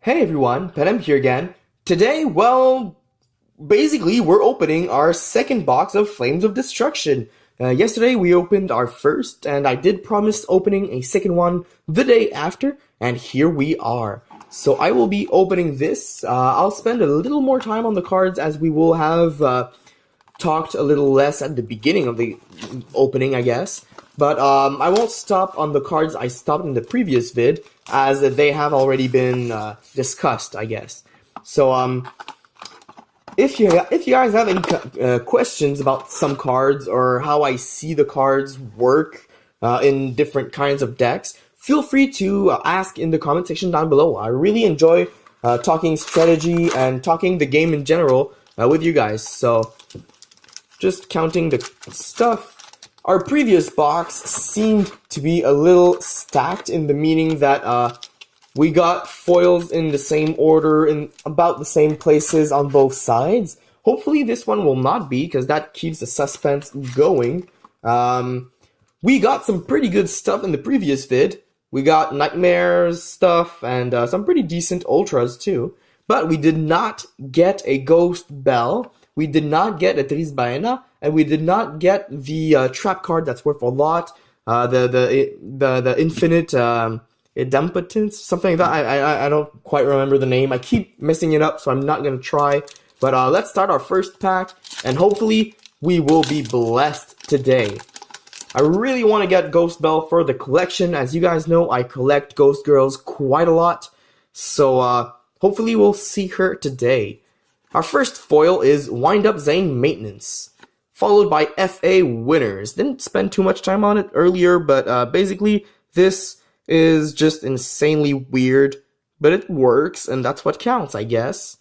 Hey everyone, Penem here again. Today, well, basically we're opening our second box of Flames of Destruction. Yesterday we opened our first, and I did promise opening a second one the day after, and here we are. So I will be opening this. I'll spend a little more time on the cards as we will have talked a little less at the beginning of the opening, I guess. But I won't stop on the cards I stopped in the previous vid, as they have already been discussed, I guess. So if you guys have any questions about some cards or how I see the cards work in different kinds of decks, feel free to ask in the comment section down below. I really enjoy talking strategy and talking the game in general with you guys. So just counting the stuff. Our previous box seemed to be a little stacked in the meaning that we got foils in the same order in about the same places on both sides. Hopefully this one will not be, because that keeps the suspense going. We got some pretty good stuff in the previous vid. We got Nightmares stuff and some pretty decent ultras too. But we did not get a Ghost Bell. We did not get a Trisbaena, and we did not get the trap card that's worth a lot. The Infinite Idempotence, something like that. I don't quite remember the name. I keep messing it up, so I'm not gonna try. But let's start our first pack, and hopefully we will be blessed today. I really want to get Ghost Bell for the collection. As you guys know, I collect Ghost Girls quite a lot, so hopefully we'll see her today. Our first foil is Wind Up Zane Maintenance, followed by FA Winners. Didn't spend too much time on it earlier, but basically this is just insanely weird, but it works, and that's what counts, I guess.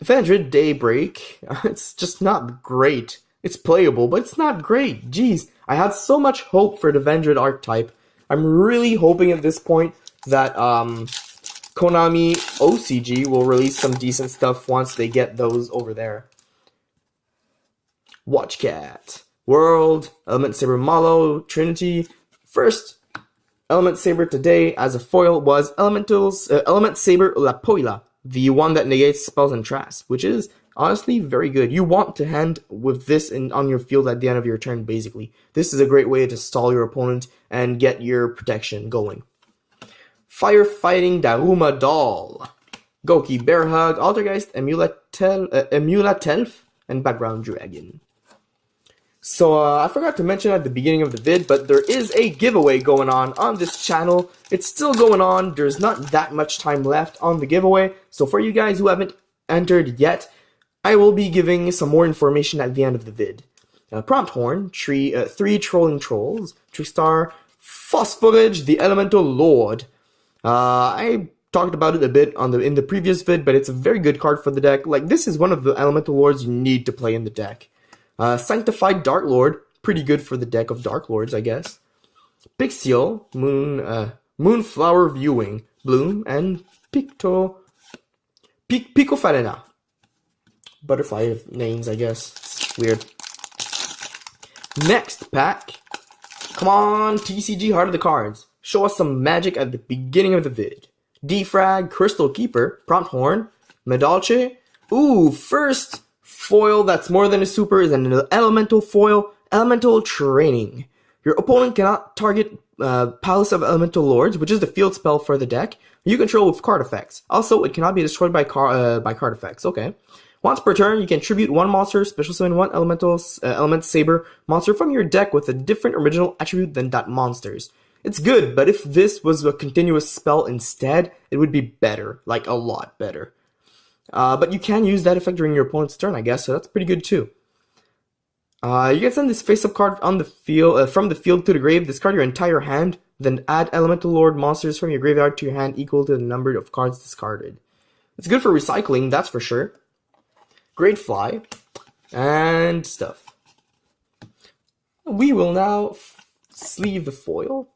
Vendred Daybreak, it's just not great. It's playable, but it's not great. Jeez, I had so much hope for the Vendred archetype. I'm really hoping at this point that Konami OCG will release some decent stuff once they get those over there. Watchcat, World, Element Saber Malo, Trinity. First Element Saber today as a foil was Element Saber Lapoila, the one that negates spells and traps, which is honestly very good. You want to hand with this on your field at the end of your turn, basically. This is a great way to stall your opponent and get your protection going. Firefighting Daruma Doll, Goki Bear Hug, Altergeist, Emulatelf, and Background Dragon. So I forgot to mention at the beginning of the vid, but there is a giveaway going on this channel. It's still going on. There's not that much time left on the giveaway. So for you guys who haven't entered yet, I will be giving some more information at the end of the vid. Prompt Horn, 3 Trolling Trolls, Tristar, Phosphorage, the Elemental Lord. I talked about it a bit in the previous vid, but it's a very good card for the deck. Like, this is one of the Elemental Lords you need to play in the deck. Sanctified Dark Lord, pretty good for the deck of Dark Lords, I guess. Pixiel, Moonflower Viewing, Bloom, and Picofarena. Butterfly names, I guess. It's weird. Next pack. Come on, TCG Heart of the Cards. Show us some magic at the beginning of the vid. Defrag, Crystal Keeper, Prompt Horn, Medalche. Ooh, first foil that's more than a super is an elemental foil, Elemental Training. Your opponent cannot target Palace of Elemental Lords, which is the field spell for the deck, you control with card effects. Also, it cannot be destroyed by card effects. Okay. Once per turn, you can tribute one monster, special summon one Element Saber monster from your deck with a different original attribute than that monster's. It's good, but if this was a continuous spell instead, it would be better, like a lot better. But you can use that effect during your opponent's turn, I guess, so that's pretty good too. You can send this face-up card on the field, from the field to the grave, discard your entire hand, then add Elemental Lord monsters from your graveyard to your hand equal to the number of cards discarded. It's good for recycling, that's for sure. Great Fly, and stuff. We will now sleeve the foil.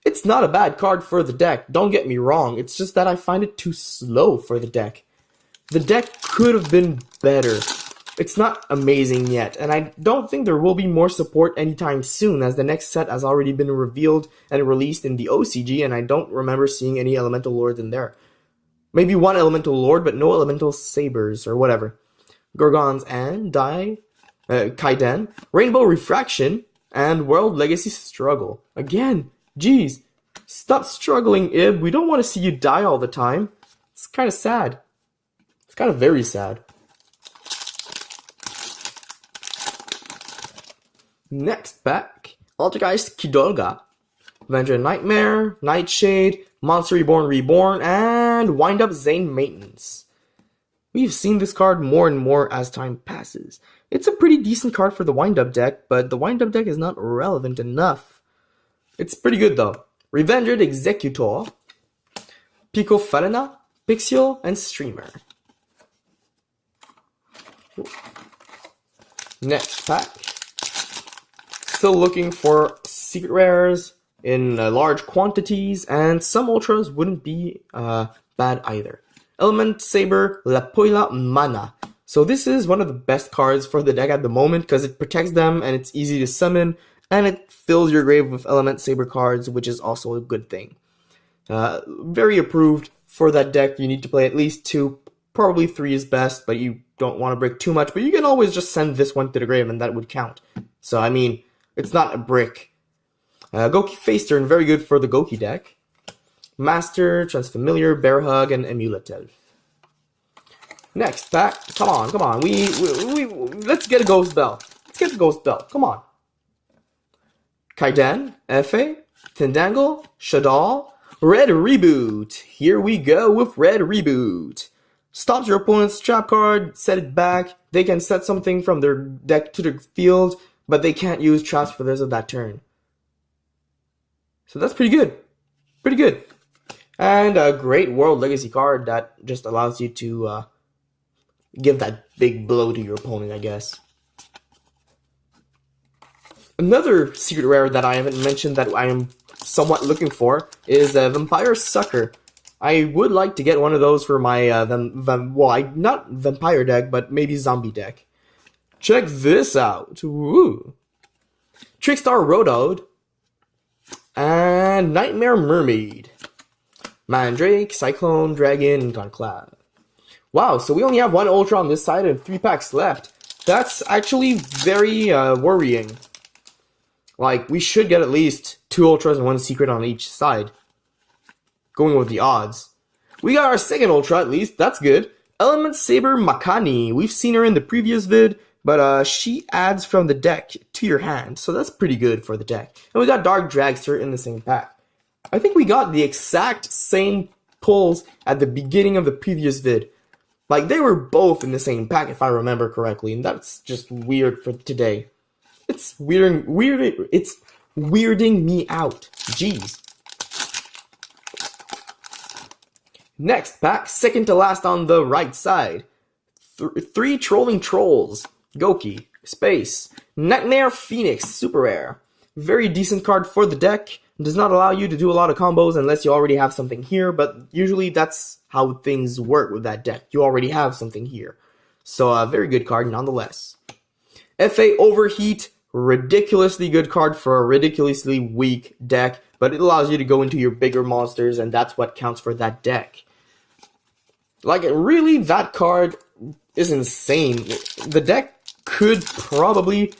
It's not a bad card for the deck, don't get me wrong, it's just that I find it too slow for the deck. The deck could have been better. It's not amazing yet, and I don't think there will be more support anytime soon, as the next set has already been revealed and released in the OCG, and I don't remember seeing any Elemental Lords in there. Maybe one Elemental Lord, but no Elemental Sabers, or whatever. Gorgons and Kaiden, Rainbow Refraction, and World Legacy Struggle. Again, geez, stop struggling, Ib. We don't want to see you die all the time. It's kind of sad. It's kind of very sad. Next pack, Altergeist Kidolga, Avenger Nightmare, Nightshade, Monster Reborn, and Wind Up Zane Maintenance. We've seen this card more and more as time passes. It's a pretty decent card for the Wind Up deck, but the Wind Up deck is not relevant enough. It's pretty good though. Revenged Executor, Pico Falena, Pixiel, and Streamer. Next pack. Still looking for secret rares in large quantities, and some ultras wouldn't be bad either. Element Saber Lapoila Mana. So this is one of the best cards for the deck at the moment because it protects them and it's easy to summon, and it fills your grave with Element Saber cards, which is also a good thing. Very approved for that deck. You need to play at least 2, probably 3 is best, but you don't want to break too much. But you can always just send this one to the grave and that would count. So I mean, it's not a brick. Goki Face Turn, very good for the Goki deck. Master, Transfamiliar, Bear Hug, and Emulative. Next pack. Come on. We let's get a Ghost Bell. Let's get the Ghost Bell. Come on. Kaiden, Efe, Tindangle, Shadal, Red Reboot. Here we go with Red Reboot. Stops your opponent's trap card, set it back. They can set something from their deck to the field, but they can't use traps for the rest of that turn. So that's pretty good. Pretty good. And a great World Legacy card that just allows you to give that big blow to your opponent, I guess. Another secret rare that I haven't mentioned that I am somewhat looking for is Vampire Sucker. I would like to get one of those for my, not Vampire deck, but maybe Zombie deck. Check this out. Woo. Trickstar Rodode and Nightmare Mermaid. Mandrake, Cyclone, Dragon, and Conclave. Wow, so we only have 1 Ultra on this side and 3 packs left. That's actually very worrying. Like, we should get at least 2 Ultras and 1 Secret on each side. Going with the odds. We got our second Ultra at least, that's good. Element Saber Makani. We've seen her in the previous vid, but she adds from the deck to your hand, so that's pretty good for the deck. And we got Dark Dragster in the same pack. I think we got the exact same pulls at the beginning of the previous vid. Like, they were both in the same pack if I remember correctly, and that's just weird for today. It's it's weirding me out. Jeez. Next pack, second to last on the right side. 3 Trolling Trolls. Goki, Space, Nightmare Phoenix, super rare. Very decent card for the deck. Does not allow you to do a lot of combos unless you already have something here, but usually that's how things work with that deck. You already have something here. So a very good card nonetheless. FA Overheat, ridiculously good card for a ridiculously weak deck, but it allows you to go into your bigger monsters, and that's what counts for that deck. Like, really, that card is insane. The deck could probably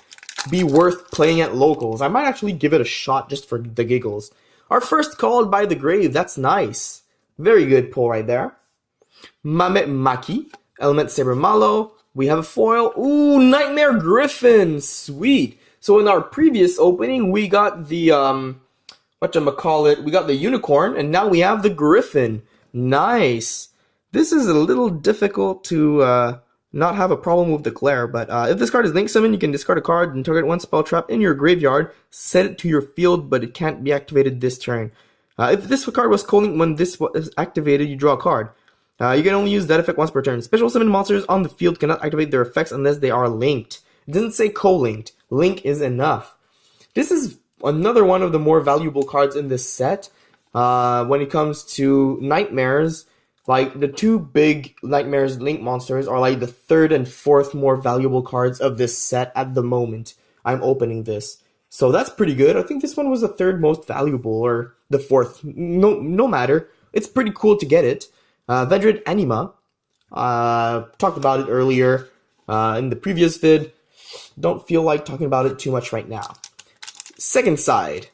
be worth playing at locals. I might actually give it a shot just for the giggles. Our first Called by the Grave, that's nice. Very good pull right there. Mamet Maki, Element Saber Malo. We have a foil. Ooh, Nightmare Griffin. Sweet. So in our previous opening, we got the, we got the Unicorn, and now we have the Griffin. Nice. This is a little difficult to not have a problem with Declare, but if this card is Link Summon, you can discard a card and target 1 spell trap in your graveyard, set it to your field, but it can't be activated this turn. If this card was co-linked when this was activated, you draw a card. You can only use that effect once per turn. Special summon monsters on the field cannot activate their effects unless they are linked. It doesn't say co-linked. Link is enough. This is another one of the more valuable cards in this set. When it comes to nightmares, Like, the two big Nightmares Link monsters are like the third and fourth more valuable cards of this set at the moment. I'm opening this. So that's pretty good. I think this one was the third most valuable, or the fourth. No matter. It's pretty cool to get it. Vendred Anima. Talked about it earlier in the previous vid. Don't feel like talking about it too much right now. Second side.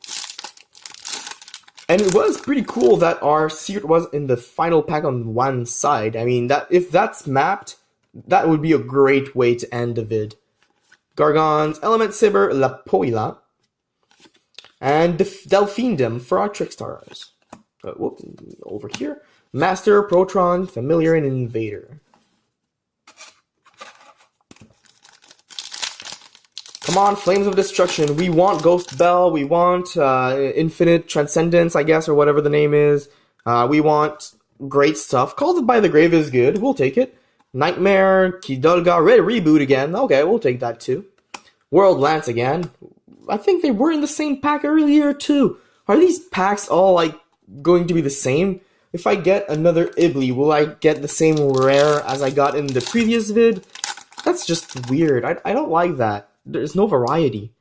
And it was pretty cool that our secret was in the final pack on one side. I mean, that if that's mapped, that would be a great way to end the vid. Gargons, Element Saber, La Poila, and Delphindom for our Trickstars. Whoops, over here. Master, Protron, Familiar, and Invader. Come on, Flames of Destruction. We want Ghost Bell. We want Infinite Transcendence, I guess, or whatever the name is. We want great stuff. Called by the Grave is good. We'll take it. Nightmare, Kidolga, Red Reboot again. Okay, we'll take that too. World Lance again. I think they were in the same pack earlier too. Are these packs all like going to be the same? If I get another Ibly, will I get the same rare as I got in the previous vid? That's just weird. I don't like that. There's no variety.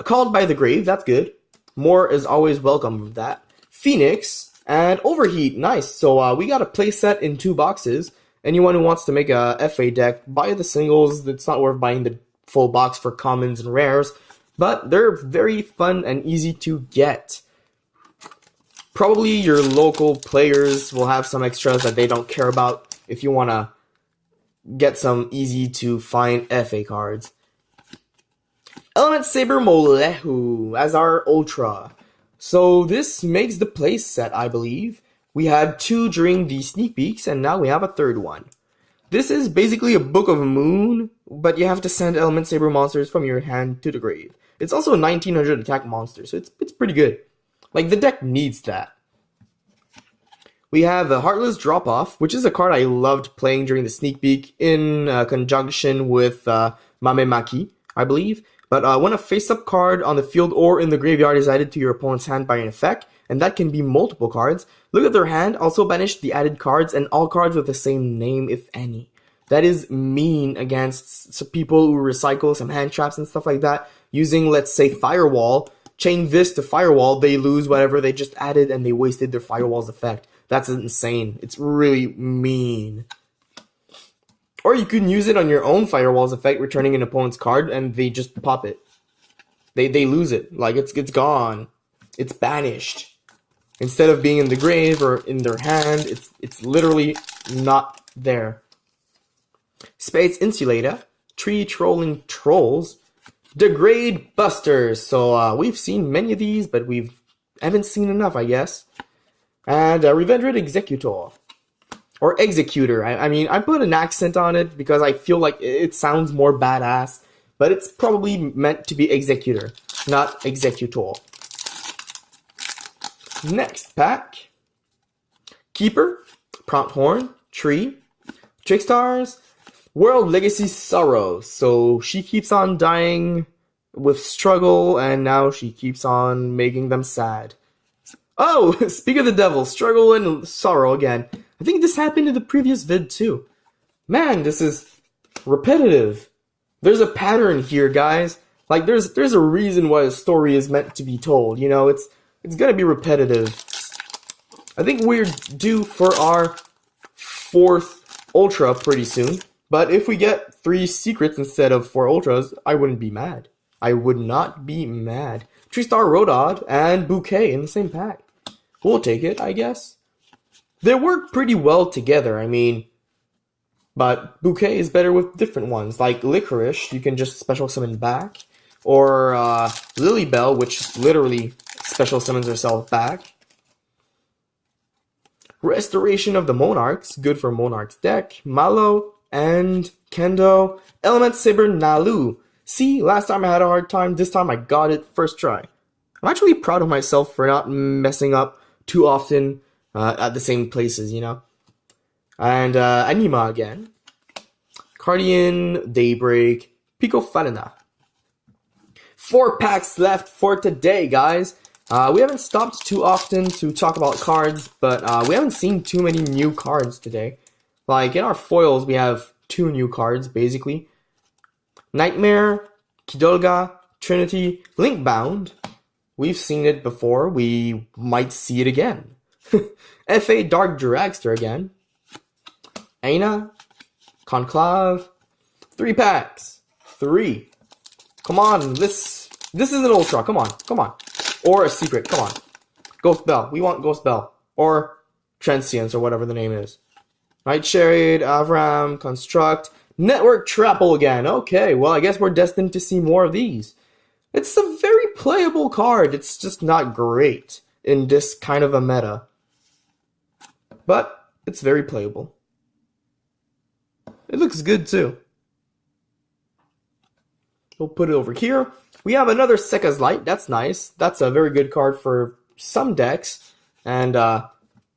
Called by the Grave, that's good. More is always welcome with that. Phoenix and Overheat, nice. So we got a playset in 2 boxes. Anyone who wants to make a FA deck, buy the singles. It's not worth buying the full box for commons and rares. But they're very fun and easy to get. Probably your local players will have some extras that they don't care about if you want to get some easy to find FA cards. Element Saber Molehu as our Ultra. So this makes the play set, I believe. We had 2 during the sneak peeks, and now we have a 3rd one. This is basically a Book of Moon, but you have to send Element Saber monsters from your hand to the grave. It's also a 1900 attack monster, so it's pretty good. Like, the deck needs that. We have the Heartless Drop-Off, which is a card I loved playing during the sneak peek in conjunction with Mamemaki, I believe. But when a face-up card on the field or in the graveyard is added to your opponent's hand by an effect, and that can be multiple cards, look at their hand, also banish the added cards and all cards with the same name, if any. That is mean against people who recycle some hand traps and stuff like that, using, let's say, Firewall. Chain this to Firewall, they lose whatever they just added and they wasted their Firewall's effect. That's insane. It's really mean. Or you can use it on your own Firewall's effect, returning an opponent's card, and they just pop it. They lose it. Like, it's gone. It's banished. Instead of being in the grave or in their hand, it's literally not there. Spades Insulator, Tree Trolling Trolls, Degrade Busters. So we've seen many of these, but we haven't seen enough, I guess. And Revendred Executor. Or Executor. I mean, I put an accent on it because I feel like it sounds more badass. But it's probably meant to be Executor, not Executor. Next pack. Keeper, Prompt Horn, Tree, Trickstars, World Legacy Sorrow. So she keeps on dying with struggle, and now she keeps on making them sad. Oh, speak of the devil, struggle and sorrow again. I think this happened in the previous vid too. Man, this is repetitive. There's a pattern here, guys. Like, there's a reason why a story is meant to be told. You know, it's gonna be repetitive. I think we're due for our 4th Ultra pretty soon. But if we get 3 secrets instead of 4 Ultras, I wouldn't be mad. I would not be mad. Tristar Rodod and Bouquet in the same pack. We'll take it, I guess. They work pretty well together, I mean. But Bouquet is better with different ones. Like Licorice, you can just special summon back. Or Lilybell, which literally special summons herself back. Restoration of the Monarchs, good for Monarch's deck. Malo and Kendo. Element Saber Nalu. See, last time I had a hard time, this time I got it first try. I'm actually proud of myself for not messing up too often at the same places, you know. And Anima again. Cardian, Daybreak, Pico Falena. 4 packs left for today, guys. We haven't stopped too often to talk about cards, but we haven't seen too many new cards today. Like, in our foils, we have 2 new cards, basically. Nightmare, Kidolga, Trinity, Linkbound. We've seen it before. We might see it again. FA Dark Dragster again. Aina, Conclave. 3 packs. 3. Come on, this is an ultra. Come on. Or a secret. Come on. Ghost Bell. We want Ghost Bell. Or Transience, or whatever the name is. Night Chariot, Avram, Construct, Network Trapple again. Okay, well, I guess we're destined to see more of these. It's a very playable card. It's just not great in this kind of a meta. But it's very playable. It looks good too. We'll put it over here. We have another Sekka's Light. That's nice. That's a very good card for some decks. And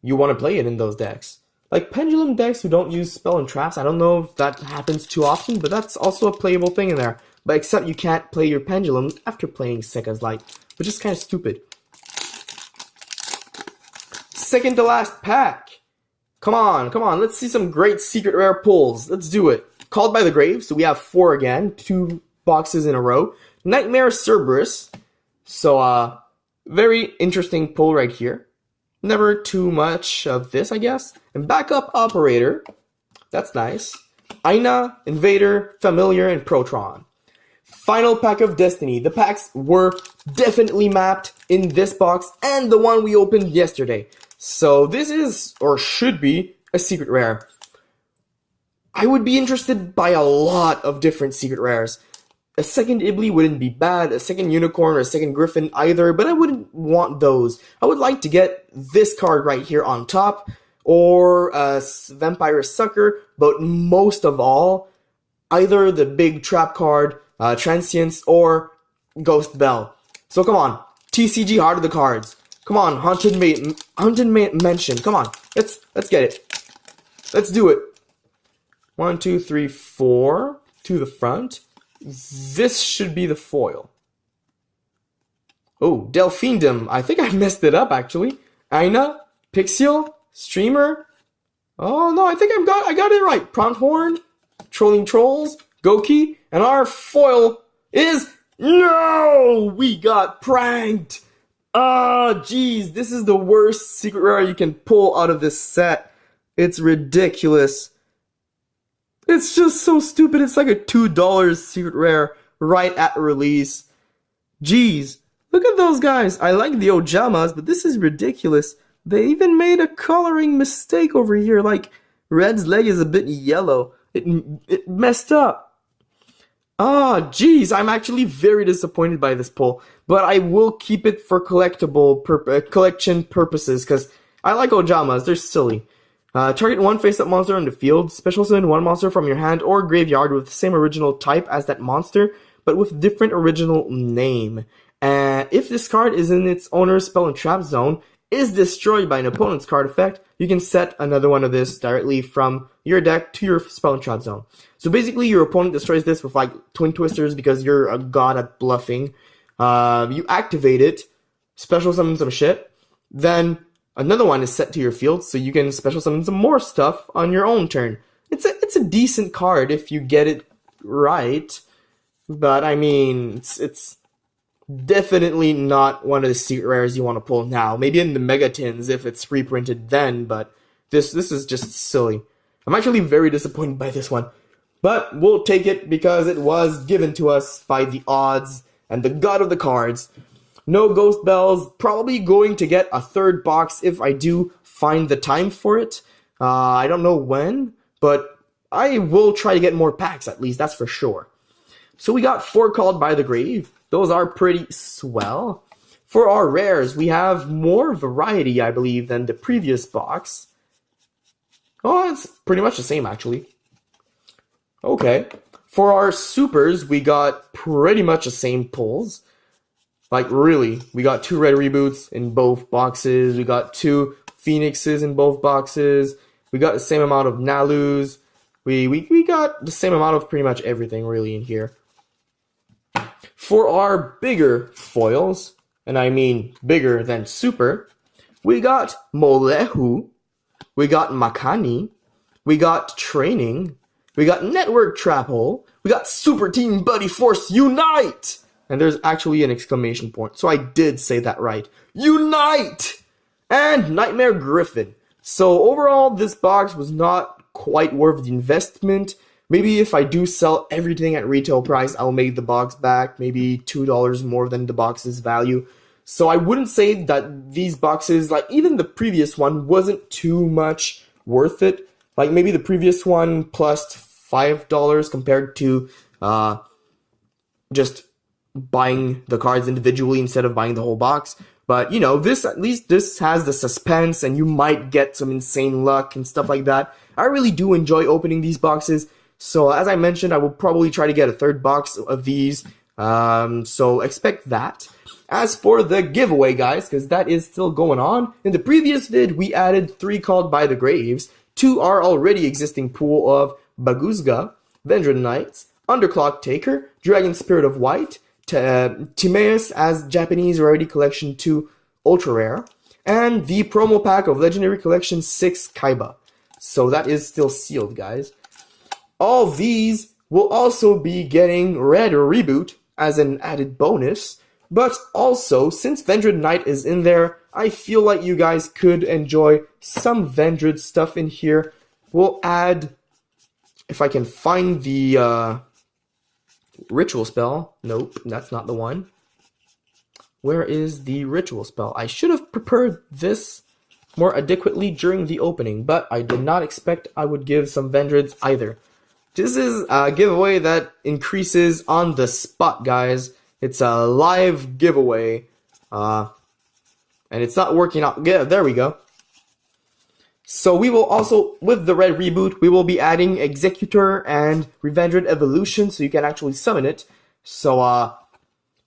you want to play it in those decks. Like Pendulum decks who don't use Spell and Traps. I don't know if that happens too often, but that's also a playable thing in there. But except you can't play your Pendulum after playing Sekka's Light, which is kind of stupid. Second to last pack. Come on. Let's see some great secret rare pulls. Let's do it. Called by the Grave. So we have 4 again. 2 boxes in a row. Nightmare Cerberus. So, very interesting pull right here. Never too much of this, I guess. And Backup Operator. That's nice. Aina, Invader, Familiar, and Protron. Final pack of Destiny. The packs were definitely mapped in this box and the one we opened yesterday. So this is, or should be, a secret rare. I would be interested by a lot of different secret rares. A second Ibli wouldn't be bad, a second Unicorn or a second Griffin either, but I wouldn't want those. I would like to get this card right here on top, or a Vampire Sucker, but most of all, either the big trap card, Transience, or Ghost Bell. So come on, TCG Heart of the Cards. Come on, Haunted Mansion. Come on, let's get it. Let's do it. 1, 2, 3, 4 to the front. This should be the foil. Oh, Delphindom. I think I messed it up actually. Aina, Pixiel, Streamer. Oh no, I think I got it right. Pronthorn, Trolling Trolls, Goki, and our foil is no. We got pranked. Ah, jeez, this is the worst secret rare you can pull out of this set. It's ridiculous. It's just so stupid. It's like a $2 secret rare right at release. Jeez, look at those guys. I like the Ojamas, but this is ridiculous. They even made a coloring mistake over here. Like, Red's leg is a bit yellow. It messed up. Ah, jeez, I'm actually very disappointed by this pull, but I will keep it for collection purposes, because I like Ojamas, they're silly. Target 1 face-up monster on the field, special summon 1 monster from your hand or graveyard with the same original type as that monster, but with different original name. If this card is in its owner's spell and trap zone, is destroyed by an opponent's card effect, you can set another one of this directly from your deck to your spell and trap zone. So basically, your opponent destroys this with like Twin Twisters because you're a god at bluffing. You activate it, special summon some shit, then another one is set to your field, so you can special summon some more stuff on your own turn. It's a decent card if you get it right, but I mean, it's definitely not one of the secret rares you want to pull now. Maybe in the Mega Tins if it's reprinted then, but this is just silly. I'm actually very disappointed by this one. But we'll take it because it was given to us by the odds and the god of the cards. No Ghost Bells. Probably going to get a 3rd box if I do find the time for it. I don't know when, but I will try to get more packs at least, that's for sure. So we got 4 Called by the Grave. Those are pretty swell. For our rares, we have more variety, I believe, than the previous box. Oh, it's pretty much the same, actually. Okay. For our supers, we got pretty much the same pulls. Like, really. We got 2 Red Reboots in both boxes. We got 2 Phoenixes in both boxes. We got the same amount of Nalus. We got the same amount of pretty much everything, really, in here. For our bigger foils, and I mean bigger than super. We got Molehu, we got Makani, we got Training, we got Network Trap Hole, we got Super Team Buddy Force Unite! And there's actually an exclamation point, so I did say that right. Unite! And Nightmare Griffin. So overall, this box was not quite worth the investment. Maybe if I do sell everything at retail price, I'll make the box back, maybe $2 more than the box's value. So I wouldn't say that these boxes, like even the previous one, wasn't too much worth it. Like maybe the previous one plus $5 compared to just buying the cards individually instead of buying the whole box. But you know, at least this has the suspense and you might get some insane luck and stuff like that. I really do enjoy opening these boxes. So as I mentioned, I will probably try to get a third box of these. So expect that. As for the giveaway, guys, because that is still going on, in the previous vid, we added 3 Called by the Graves to our already existing pool of Baguzga, Vendred Knights, Underclock Taker, Dragon Spirit of White, Timaeus as Japanese Rarity Collection 2 Ultra Rare, and the promo pack of Legendary Collection 6 Kaiba. So that is still sealed, guys. All these will also be getting Red Reboot as an added bonus, but also, since Vendred Knight is in there, I feel like you guys could enjoy some Vendred stuff in here. We'll add, if I can find the Ritual Spell. Nope, that's not the one. Where is the Ritual Spell? I should have prepared this more adequately during the opening, but I did not expect I would give some Vendreds either. This is a giveaway that increases on the spot, guys. It's a live giveaway, and it's not working out. Yeah, there we go. So we will also, with the Red Reboot, we will be adding Executor and Revendred Evolution, so you can actually summon it. So,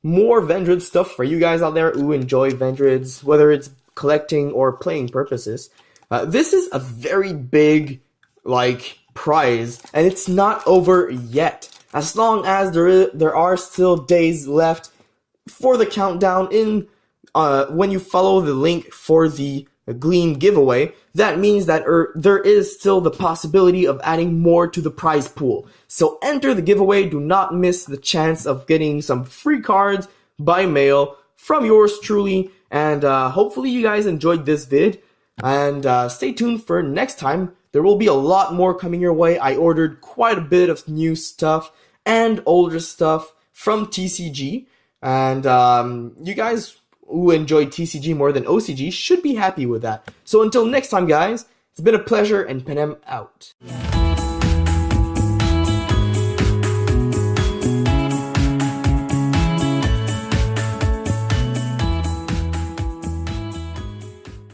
more Vendred stuff for you guys out there who enjoy Vendreds, whether it's collecting or playing purposes. This is a very big, prize, and it's not over yet. As long as there are still days left for the countdown when you follow the link for the Glean giveaway, that means that there is still the possibility of adding more to the prize pool. So enter the giveaway, do not miss the chance of getting some free cards by mail from yours truly, and hopefully you guys enjoyed this vid, and stay tuned for next time. There will be a lot more coming your way. I ordered quite a bit of new stuff and older stuff from TCG, and you guys who enjoy TCG more than OCG should be happy with that. So until next time, guys, it's been a pleasure, and Penem out.